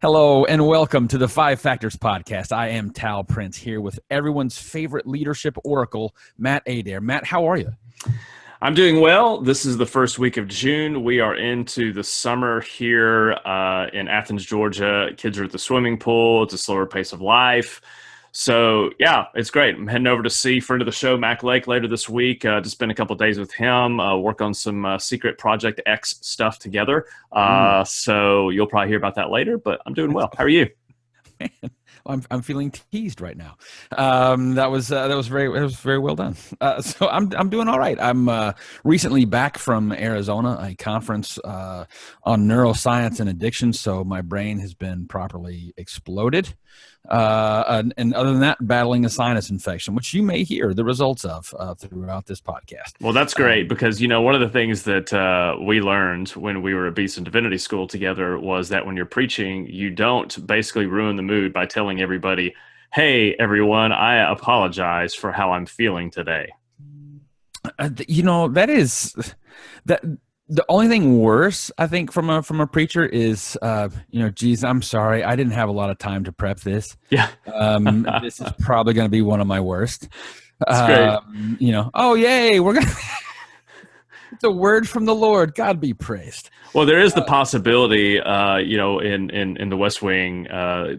Hello and welcome to the Five Factors Podcast. I am Tal Prince here with everyone's favorite leadership oracle, Matt Adair. Matt, how are you? I'm doing well. This is the first week of June. We are into the summer here in Athens, Georgia. Kids are at the swimming pool. It's a slower pace of life. So, yeah, it's great. I'm heading over to see friend of the show, Mac Lake, later this week to spend a couple of days with him, work on some secret Project X stuff together. So you'll probably hear about that later, but I'm doing well. How are you? Man, I'm feeling teased right now. That was very well done. So I'm doing all right. I'm recently back from Arizona, a conference on neuroscience and addiction. So my brain has been properly exploded. And other than that, battling a sinus infection, which you may hear the results of throughout this podcast. Well, that's great because, one of the things that we learned when we were at Beeson Divinity School together was that when you're preaching, you don't basically ruin the mood by telling everybody, hey, everyone, I apologize for how I'm feeling today. The only thing worse, I think, from a preacher is, geez, I'm sorry, I didn't have a lot of time to prep this. Yeah. This is probably going to be one of my worst. That's great. Oh, yay, we're going to... It's a word from the Lord. God be praised. Well, there is the possibility, in the West Wing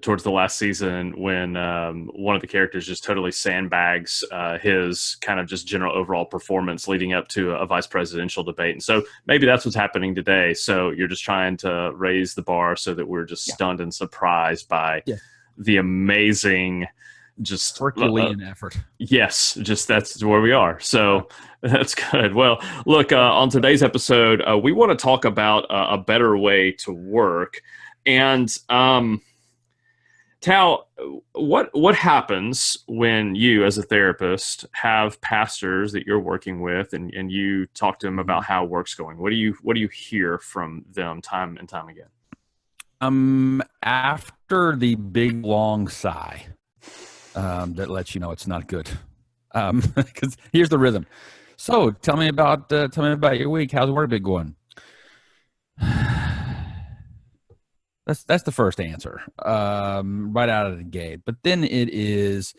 towards the last season when one of the characters just totally sandbags his kind of just general overall performance leading up to a vice presidential debate. And so maybe that's what's happening today. So you're just trying to raise the bar so that we're just stunned and surprised by the amazing just Herculean effort. Yes, just that's where we are. So that's good. Well, look, on today's episode, we want to talk about a better way to work. And Tal, what happens when you, as a therapist, have pastors that you're working with, and you talk to them about how work's going? What do you hear from them time and time again? After the big long sigh. That lets you know it's not good. Because here's the rhythm. So tell me about your week. How's the work been going? That's the first answer, right out of the gate. But then it is,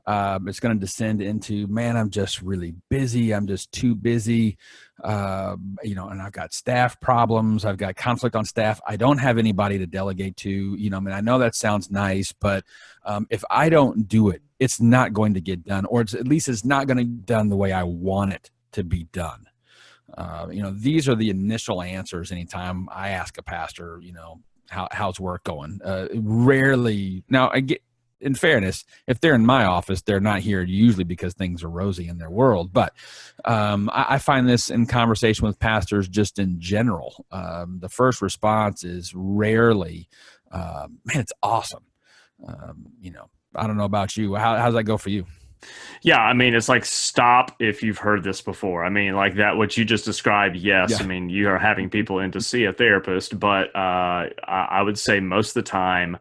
it's going to descend into, man, I'm just really busy. I'm just too busy. And I've got staff problems. I've got conflict on staff. I don't have anybody to delegate to. I know that sounds nice, but if I don't do it, it's not going to get done, or at least it's not going to be done the way I want it to be done. These are the initial answers anytime I ask a pastor, how's work going? Rarely. Now, in fairness, if they're in my office, they're not here usually because things are rosy in their world. But I find this in conversation with pastors just in general. The first response is rarely, man, it's awesome. I don't know about you. How's that go for you? Yeah, I mean, it's like, stop if you've heard this before. I mean, like that, what you just described, yes. Yeah. I mean, you are having people in to see a therapist, but I would say most of the time,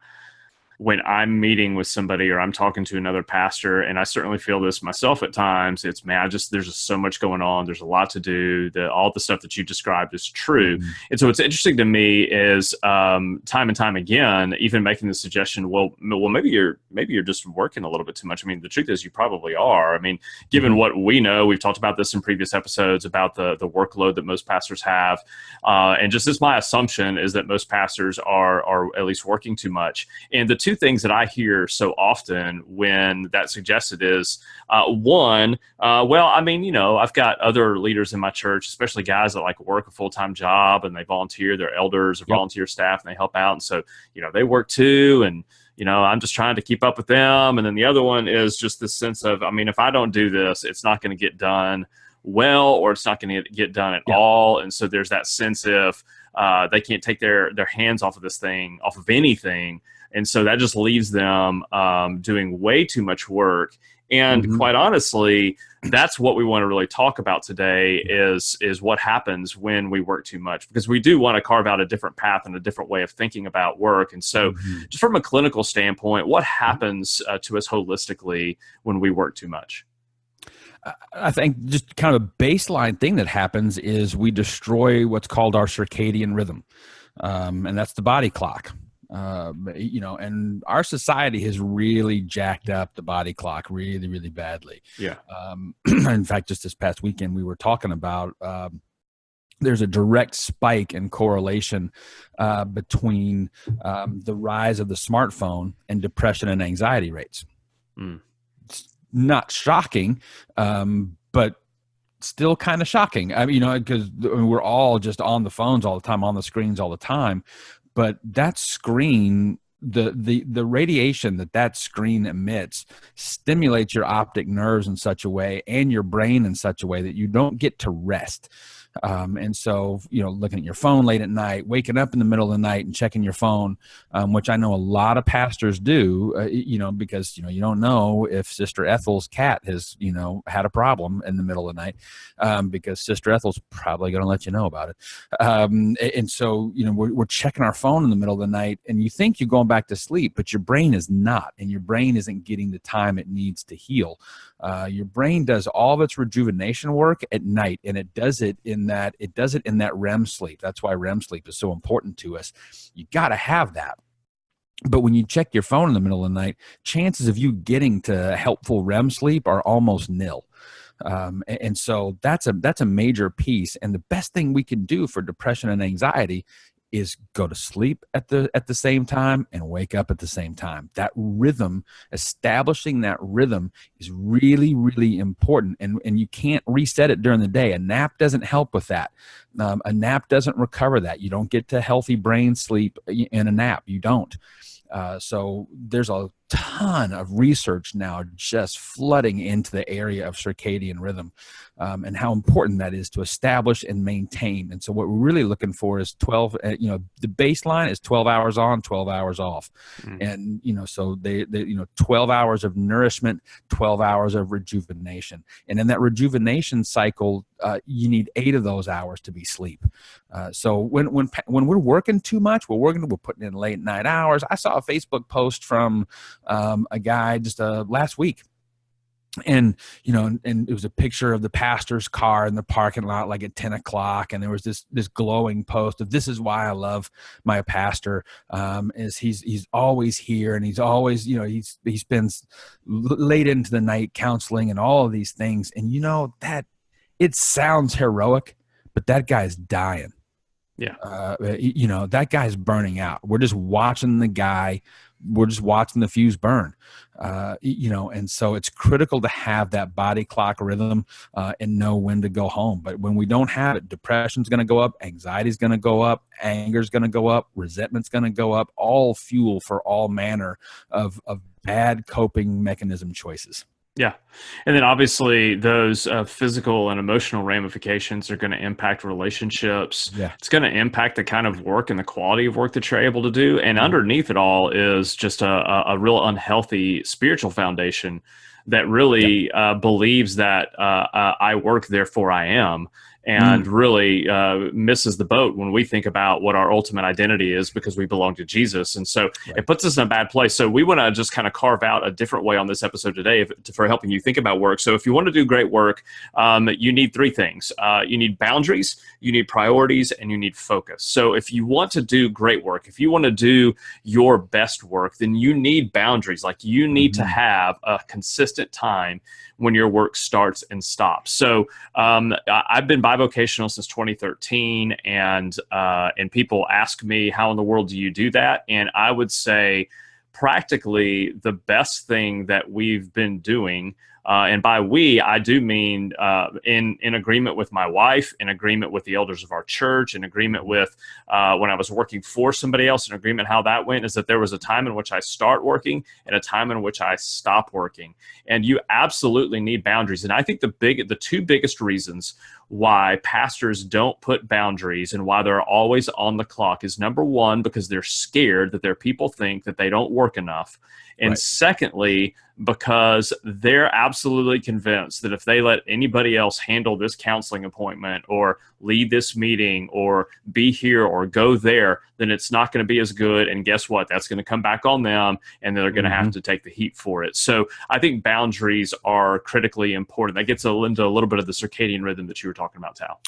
when I'm meeting with somebody or I'm talking to another pastor, and I certainly feel this myself at times, it's, man, there's just so much going on. There's a lot to do. All the stuff that you described is true. Mm-hmm. And so what's interesting to me is time and time again, even making the suggestion, well, maybe you're just working a little bit too much. I mean, the truth is you probably are. I mean, given what we know, we've talked about this in previous episodes about the workload that most pastors have. And just as my assumption is that most pastors are at least working too much. And the two things that I hear so often when that's suggested is, one, I've got other leaders in my church, especially guys that like work a full-time job and they volunteer, they're elders or volunteer staff, and they help out. And so, they work too. And, I'm just trying to keep up with them. And then the other one is just this sense of, if I don't do this, it's not going to get done well, or it's not going to get done at all. And so there's that sense of they can't take their hands off of this thing, off of anything. And so that just leaves them doing way too much work. And quite honestly, that's what we want to really talk about today is what happens when we work too much, because we do want to carve out a different path and a different way of thinking about work. And so just from a clinical standpoint, what happens to us holistically when we work too much? I think just kind of a baseline thing that happens is we destroy what's called our circadian rhythm. And that's the body clock. And our society has really jacked up the body clock really, really badly. Yeah. In fact, just this past weekend, we were talking about there's a direct spike in correlation between the rise of the smartphone and depression and anxiety rates. Mm. It's not shocking, but still kind of shocking. I mean, because we're all just on the phones all the time, on the screens all the time. But that screen, the radiation that screen emits stimulates your optic nerves in such a way and your brain in such a way that you don't get to rest. And so, looking at your phone late at night, waking up in the middle of the night and checking your phone, which I know a lot of pastors do, because, you don't know if Sister Ethel's cat has, had a problem in the middle of the night, because Sister Ethel's probably going to let you know about it. And so, we're checking our phone in the middle of the night, and you think you're going back to sleep, but your brain is not, and your brain isn't getting the time it needs to heal. Your brain does all of its rejuvenation work at night, and it does it in that REM sleep. That's why REM sleep is so important to us. You got to have that. But when you check your phone in the middle of the night, chances of you getting to helpful REM sleep are almost nil. And so that's a major piece. And the best thing we can do for depression and anxiety is go to sleep at the same time and wake up at the same time. That rhythm, establishing that rhythm, is really, really important. And you can't reset it during the day. A nap doesn't help with that. A nap doesn't recover that. You don't get to healthy brain sleep in a nap. You don't. So there's a ton of research now just flooding into the area of circadian rhythm, and how important that is to establish and maintain. And so what we're really looking for is 12, the baseline is 12 hours on, 12 hours off. And, so they 12 hours of nourishment, 12 hours of rejuvenation. And in that rejuvenation cycle, you need 8 of those hours to be sleep. So when we're working too much, we're putting in late night hours. I saw a Facebook post from a guy just last week, and and it was a picture of the pastor's car in the parking lot, like at 10 o'clock, and there was this glowing post of, "This is why I love my pastor, is he's always here, and he's always, he spends late into the night counseling and all of these things." And that it sounds heroic, but that guy's dying. Yeah. That guy's burning out. We're just watching the fuse burn. And so it's critical to have that body clock rhythm, and know when to go home. But when we don't have it, depression's going to go up, anxiety's going to go up, anger's going to go up, resentment's going to go up, all fuel for all manner of bad coping mechanism choices. Yeah. And then obviously those physical and emotional ramifications are going to impact relationships. Yeah. It's going to impact the kind of work and the quality of work that you're able to do. And underneath it all is just a real unhealthy spiritual foundation that really believes that I work, therefore I am. And really misses the boat when we think about what our ultimate identity is, because we belong to Jesus. And so it puts us in a bad place. So we want to just kind of carve out a different way on this episode today for helping you think about work. So if you want to do great work, you need 3 things. You need boundaries, you need priorities, and you need focus. So if you want to do great work, if you want to do your best work, then you need boundaries. Like, you need to have a consistent time when your work starts and stops. So I've been bivocational since 2013, and people ask me, how in the world do you do that? And I would say practically the best thing that we've been doing, and by we, I do mean in agreement with my wife, in agreement with the elders of our church, in agreement with when I was working for somebody else, in agreement how that went, is that there was a time in which I start working and a time in which I stop working. And you absolutely need boundaries. And I think the 2 biggest reasons why pastors don't put boundaries and why they're always on the clock is, number 1, because they're scared that their people think that they don't work enough. And secondly, because they're absolutely convinced that if they let anybody else handle this counseling appointment or lead this meeting or be here or go there, then it's not going to be as good. And guess what? That's going to come back on them, and they're going to have to take the heat for it. So I think boundaries are critically important. That gets into a little bit of the circadian rhythm that you were talking about, Tal.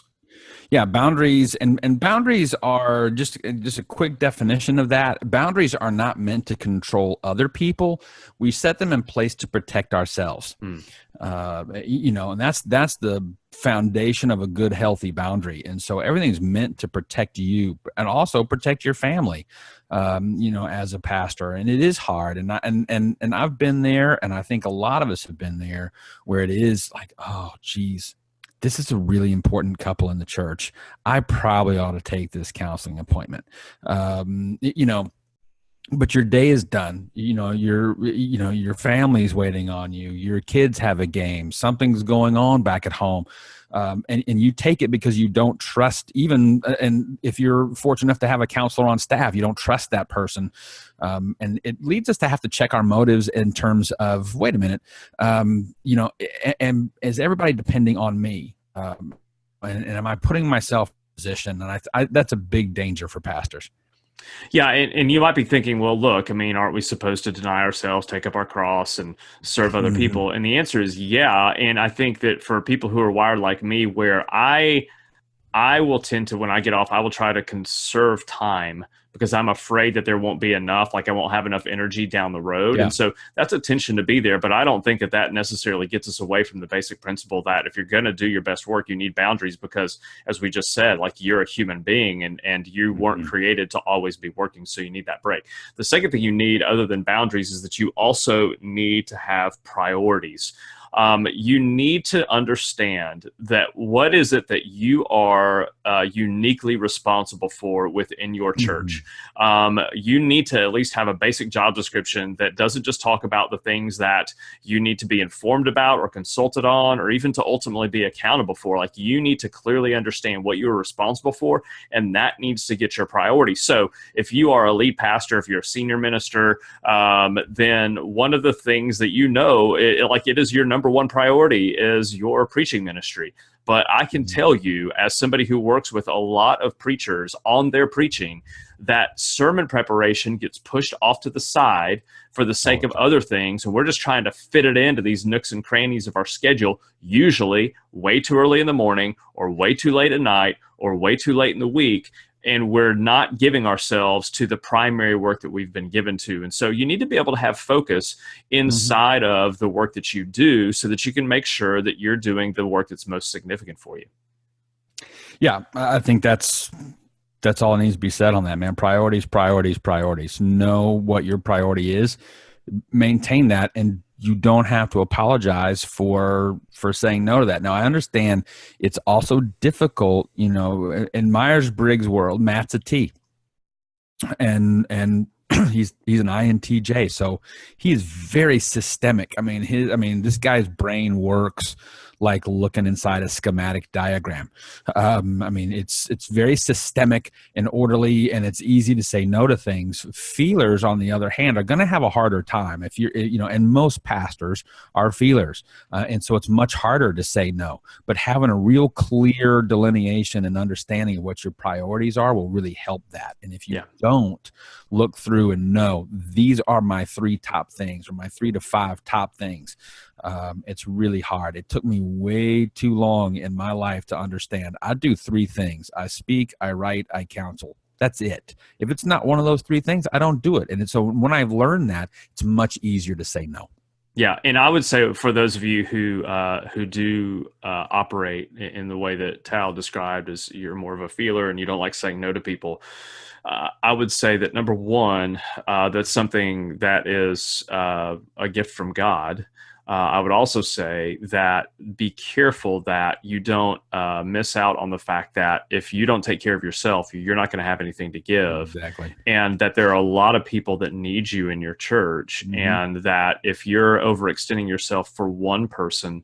Yeah, boundaries and boundaries are just a quick definition of that. Boundaries are not meant to control other people. We set them in place to protect ourselves. Hmm. And that's the foundation of a good, healthy boundary. And so everything's meant to protect you and also protect your family. As a pastor, and it is hard, and I've been there, and I think a lot of us have been there, where it is like, oh, geez, this is a really important couple in the church. I probably ought to take this counseling appointment. Um, you know, but your day is done. Your family's waiting on you. Your kids have a game. Something's going on back at home. And you take it because you don't trust even, and if you're fortunate enough to have a counselor on staff, you don't trust that person. And it leads us to have to check our motives in terms of, wait a minute, and is everybody depending on me? And am I putting myself in a position? And that's a big danger for pastors. Yeah, and you might be thinking, well, look, I mean, aren't we supposed to deny ourselves, take up our cross, and serve other Mm-hmm. people? And the answer is yeah. And I think that for people who are wired like me, where I will tend to, when I get off, I will try to conserve time because I'm afraid that there won't be enough, like I won't have enough energy down the road. Yeah. And so that's a tension to be there. But I don't think that that necessarily gets us away from the basic principle that if you're going to do your best work, you need boundaries because, as we just said, like you're a human being and you weren't Mm-hmm. created to always be working. So you need that break. The second thing you need, other than boundaries, is that you also need to have priorities. You need to understand that what is it that you are uniquely responsible for within your church. You need to at least have a basic job description that doesn't just talk about the things that you need to be informed about or consulted on or even to ultimately be accountable for. Like you need to clearly understand what you're responsible for, and that needs to get your priority. So if you are a lead pastor, if you're a senior minister, then one of the things that it is your number one priority is your preaching ministry. But I can tell you, as somebody who works with a lot of preachers on their preaching, that sermon preparation gets pushed off to the side for the sake of other things. And we're just trying to fit it into these nooks and crannies of our schedule, usually way too early in the morning or way too late at night or way too late in the week. And we're not giving ourselves to the primary work that we've been given to. And so you need to be able to have focus Mm-hmm. inside of the work that you do so that you can make sure that you're doing the work that's most significant for you. Yeah, I think that's all that needs to be said on that, man. Priorities, priorities, priorities. Know what your priority is, maintain that, and you don't have to apologize for saying no to that. Now, I understand it's also difficult, in Myers-Briggs world, Matt's a T, and he's an INTJ, so he is very systemic. I mean, this guy's brain works like looking inside a schematic diagram. It's very systemic and orderly, and it's easy to say no to things. Feelers, on the other hand, are going to have a harder time if and most pastors are feelers, and so it's much harder to say no. But having a real clear delineation and understanding of what your priorities are will really help that. And if you don't look through and know these are my 3 top things or my 3 to 5 top things, it's really hard. It took me way too long in my life to understand I do 3 things: I speak, I write, I counsel. That's it. If it's not one of those 3 things, I don't do it. And so when I've learned that, it's much easier to say no. Yeah, and I would say for those of you who do operate in the way that Tal described, as you're more of a feeler and you don't like saying no to people, I would say that number one, that's something that is a gift from God. I would also say that be careful that you don't miss out on the fact that if you don't take care of yourself, you're not going to have anything to give. Exactly. And that there are a lot of people that need you in your church. Mm-hmm. And that if you're overextending yourself for one person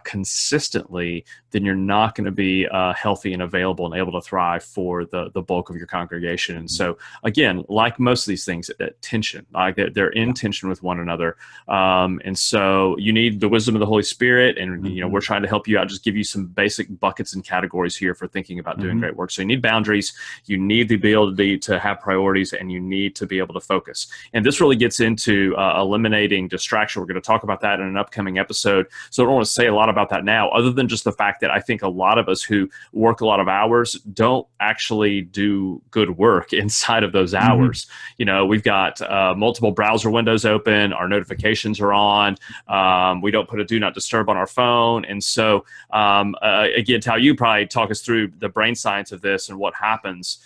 consistently, then you're not going to be healthy and available and able to thrive for the bulk of your congregation. And so, again, like most of these things, tension, like they're in tension with one another. And so you need the wisdom of the Holy Spirit, and we're Mm-hmm. trying to help you out, just give you some basic buckets and categories here for thinking about doing Mm-hmm. great work. So you need boundaries, you need the ability to have priorities, and you need to be able to focus. And this really gets into eliminating distraction. We're going to talk about that in an upcoming episode. So I don't want to say a lot about that now, other than just the fact that I think a lot of us who work a lot of hours don't actually do good work inside of those Mm-hmm. hours. We've got multiple browser windows open, our notifications are on, we don't put a do not disturb on our phone. And so, again, Tal, you probably talk us through the brain science of this and what happens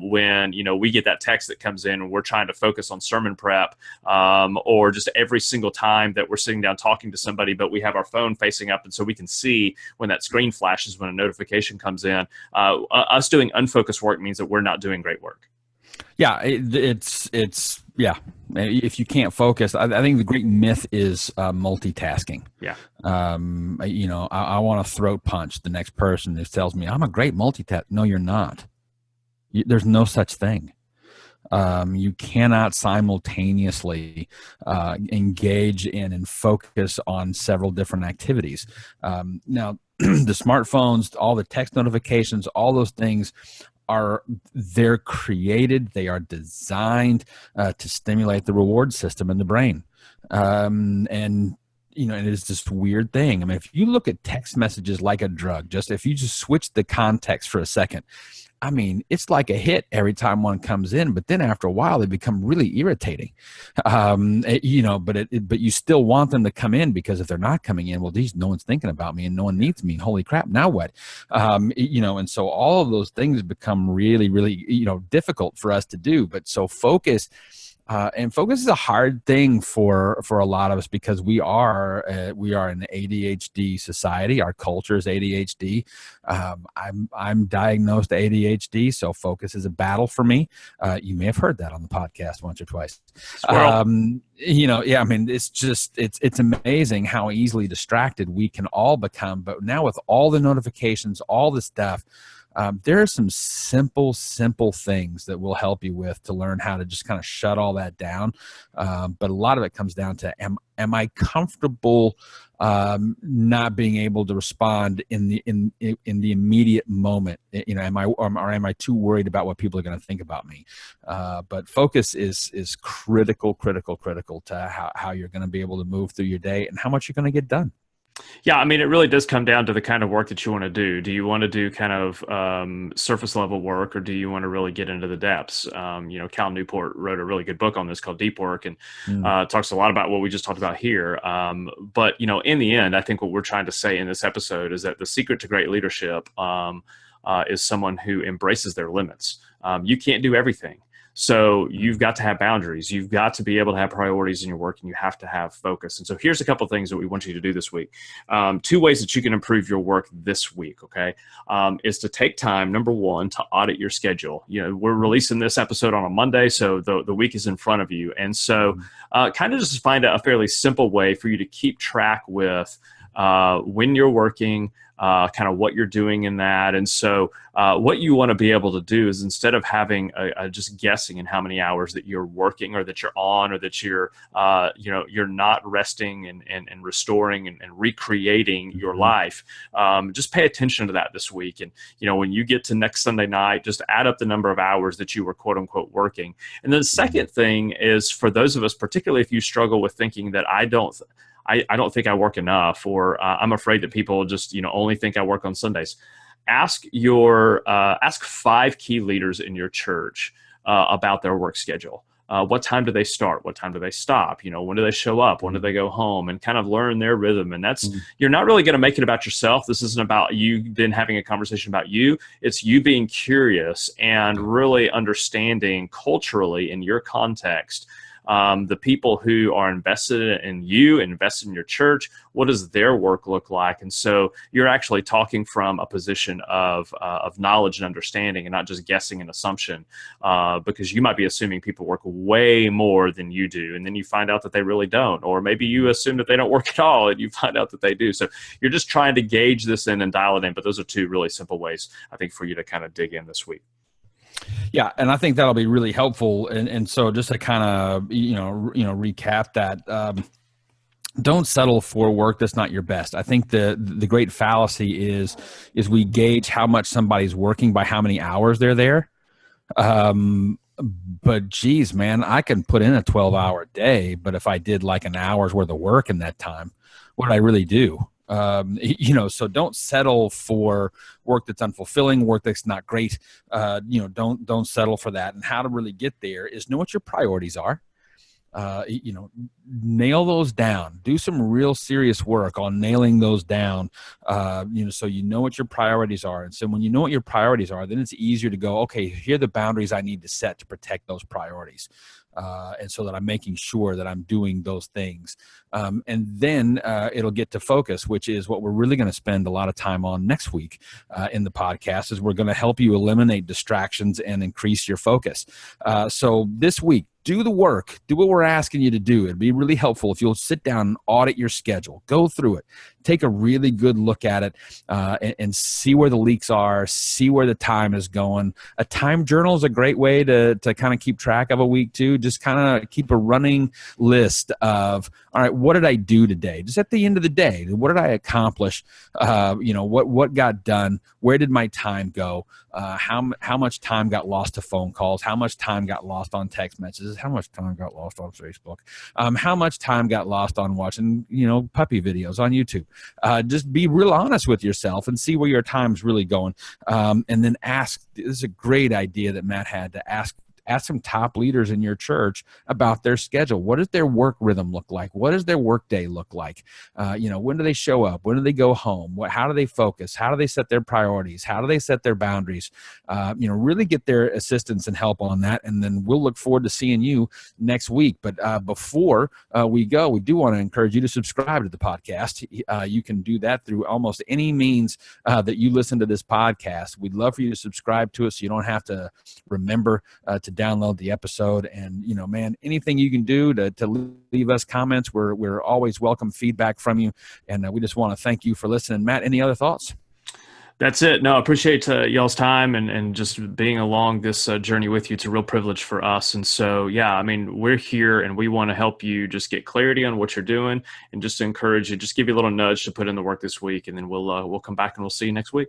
when we get that text that comes in and we're trying to focus on sermon prep, or just every single time that we're sitting down talking to somebody, but we have our phone facing up, and so we can see when that screen flashes when a notification comes in. Us doing unfocused work means that we're not doing great work. Yeah, it's yeah. If you can't focus, I think the great myth is multitasking. Yeah. I want to throat punch the next person who tells me I'm a great multitask. No, you're not. There's no such thing. You cannot simultaneously engage in and focus on several different activities. Now, the smartphones, all the text notifications, all those things they're created, they are designed to stimulate the reward system in the brain. And it is this weird thing. I mean, if you look at text messages like a drug, just if you just switch the context for a second, I mean, it's like a hit every time one comes in, but then after a while, they become really irritating. But you still want them to come in, because if they're not coming in, well, geez, no one's thinking about me and no one needs me. Holy crap! Now what? And so all of those things become really, really, difficult for us to do. But so focus. And focus is a hard thing for a lot of us, because we are an ADHD society. Our culture is ADHD. I'm diagnosed ADHD, so focus is a battle for me. You may have heard that on the podcast once or twice. Squirrel. Yeah. I mean, it's amazing how easily distracted we can all become. But now with all the notifications, all the stuff. There are some simple things that will help you to learn how to just kind of shut all that down. But a lot of it comes down to, am I comfortable not being able to respond in the immediate moment? Am I too worried about what people are going to think about me? But focus is critical to how you're going to be able to move through your day and how much you're going to get done. Yeah, I mean, it really does come down to the kind of work that you want to do. Do you want to do kind of surface level work, or do you want to really get into the depths? Cal Newport wrote a really good book on this called Deep Work, and talks a lot about what we just talked about here. But in the end, I think what we're trying to say in this episode is that the secret to great leadership is someone who embraces their limits. You can't do everything. So you've got to have boundaries. You've got to be able to have priorities in your work, and you have to have focus. And so here's a couple of things that we want you to do this week. 2 ways that you can improve your work this week, okay, is to take time, number one, to audit your schedule. We're releasing this episode on a Monday, so the week is in front of you. And so kind of just find a fairly simple way for you to keep track with when you're working, kind of what you're doing in that. And so what you want to be able to do is, instead of having just guessing in how many hours that you're working, or that you're on, or that you're not resting and restoring and recreating your life, just pay attention to that this week. And when you get to next Sunday night, just add up the number of hours that you were quote unquote working. And then the second thing is, for those of us, particularly if you struggle with thinking that I don't think I work enough, or I'm afraid that people just only think I work on Sundays. Ask 5 key leaders in your church about their work schedule. What time do they start? What time do they stop? When do they show up? When do they go home? And kind of learn their rhythm. And that's, you're not really going to make it about yourself. This isn't about you then having a conversation about you. It's you being curious and really understanding culturally in your context, the people who are invested in you, invested in your church, what does their work look like? And so you're actually talking from a position of knowledge and understanding, and not just guessing and assumption, because you might be assuming people work way more than you do, and then you find out that they really don't. Or maybe you assume that they don't work at all, and you find out that they do. So you're just trying to gauge this in and dial it in. But those are 2 really simple ways, I think, for you to kind of dig in this week. Yeah, and I think that'll be really helpful. And so just to kind of recap that, don't settle for work that's not your best. I think the great fallacy is we gauge how much somebody's working by how many hours they're there. Um, but geez, man, I can put in a 12-hour day, but if I did like an hour's worth of work in that time, what did I really do? So don't settle for work that's unfulfilling, work that's not great. Don't settle for that. And how to really get there is know what your priorities are. Nail those down. Do some real serious work on nailing those down. So you know what your priorities are. And so when you know what your priorities are, then it's easier to go, okay, here are the boundaries I need to set to protect those priorities. And so that I'm making sure that I'm doing those things. And then it'll get to focus, which is what we're really going to spend a lot of time on next week in the podcast, is we're going to help you eliminate distractions and increase your focus. So this week, do the work. Do what we're asking you to do. It'd be really helpful if you'll sit down and audit your schedule. Go through it. Take a really good look at it and see where the leaks are, see where the time is going. A time journal is a great way to kind of keep track of a week too. Just kind of keep a running list of, all right, what did I do today? Just at the end of the day, what did I accomplish? What got done? Where did my time go? How much time got lost to phone calls? How much time got lost on text messages? How much time got lost on Facebook? How much time got lost on watching, puppy videos on YouTube? Just be real honest with yourself and see where your time's really going. And then ask. This is a great idea that Matt had, to ask some top leaders in your church about their schedule. What does their work rhythm look like? What does their work day look like? When do they show up? When do they go home? How do they focus? How do they set their priorities? How do they set their boundaries? Really get their assistance and help on that. And then we'll look forward to seeing you next week. But before we go, we do want to encourage you to subscribe to the podcast. You can do that through almost any means that you listen to this podcast. We'd love for you to subscribe to us so you don't have to remember to download the episode. And anything you can do to leave us comments, we're always welcome feedback from you, and we just want to thank you for listening. Matt, any other thoughts? That's it. No, I appreciate y'all's time and just being along this journey with you. It's a real privilege for us. And so, we're here and we want to help you just get clarity on what you're doing, and just to encourage you, just give you a little nudge to put in the work this week. And then we'll come back and we'll see you next week.